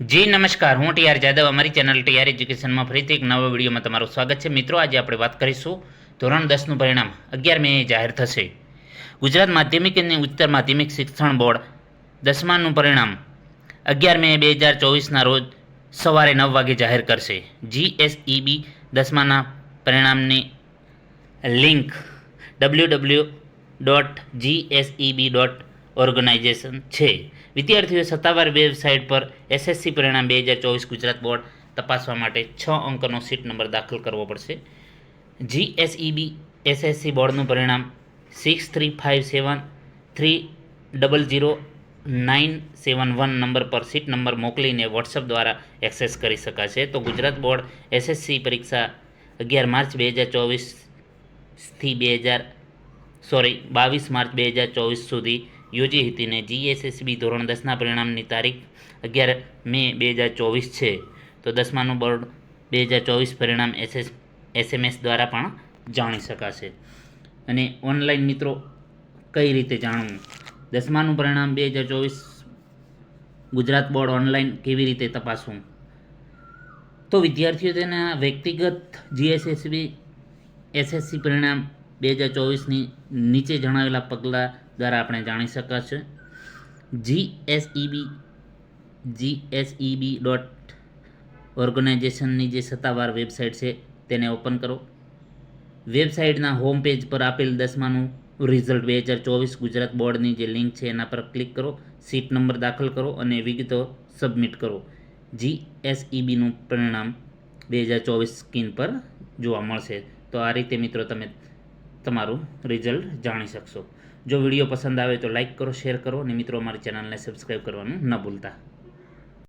જી નમસ્કાર, હું ટીઆર જાદવ. અમારી ચેનલ ટીઆર એજ્યુકેશનમાં ફરીથી એક નવા વિડીયોમાં તમારું સ્વાગત છે. મિત્રો, આજે આપણે વાત કરીશું ધોરણ 10નું પરિણામ 11 મે જાહેર થશે. ગુજરાત માધ્યમિક અને ઉચ્ચતર માધ્યમિક શિક્ષણ બોર્ડ 10માનું પરિણામ 11 મે 2024ના રોજ સવારે 9 વાગે જાહેર કરશે. જીએસઈબી 10માના પરિણામની લિંક www.gseb.org છે. વિદ્યાર્થીઓએ સત્તાવાર વેબસાઇટ પર એસએસસી પરિણામ 2024 ગુજરાત બોર્ડ તપાસવા માટે 6 અંકનો સીટ નંબર દાખલ કરવો પડશે. જીએસઈબી એસએસસી બોર્ડનું પરિણામ 6357300971 નંબર પર સીટ નંબર મોકલીને વોટ્સઅપ દ્વારા એક્સેસ કરી શકાશે. તો ગુજરાત બોર્ડ એસએસસી પરીક્ષા 11 માર્ચ 2024થી 22 માર્ચ 2024 સુધી યોજી હતી ને જીએસએસબી ધોરણ 10ના પરિણામની તારીખ 11 મે 2024 છે. તો 10માનું બોર્ડ 2024 પરિણામ એસએમએસ દ્વારા પણ જાણી શકાશે. અને ઓનલાઈન મિત્રો કઈ રીતે જાણવું? 10માનું પરિણામ 2024 ગુજરાત બોર્ડ ઓનલાઈન કેવી રીતે તપાસવું? તો વિદ્યાર્થીઓ તેના વ્યક્તિગત જીએસએસબી એસએસસી પરિણામ 2024ની નીચે જણાવેલા પગલાં દ્વારા આપણે જાણી શકાશે. GSEB.ઓર્ગેનાઇઝેશનની જે સત્તાવાર વેબસાઇટ છે તેને ઓપન કરો. વેબસાઇટના હોમ પેજ પર આપેલ 10માનું રિઝલ્ટ 2024 ગુજરાત બોર્ડની જે લિંક છે એના પર ક્લિક કરો. સીટ નંબર દાખલ કરો અને વિગતો સબમિટ કરો. જીએસઈબીનું પરિણામ 2024 સ્ક્રીન પર જોવા મળશે. તો આ રીતે મિત્રો તમે તમારું રિઝલ્ટ જાણી શકશો. જો વિડીયો પસંદ આવે તો લાઈક કરો, શેર કરો અને મિત્રો અમારી ચેનલને સબસ્ક્રાઈબ કરવાનું ન ભૂલતા.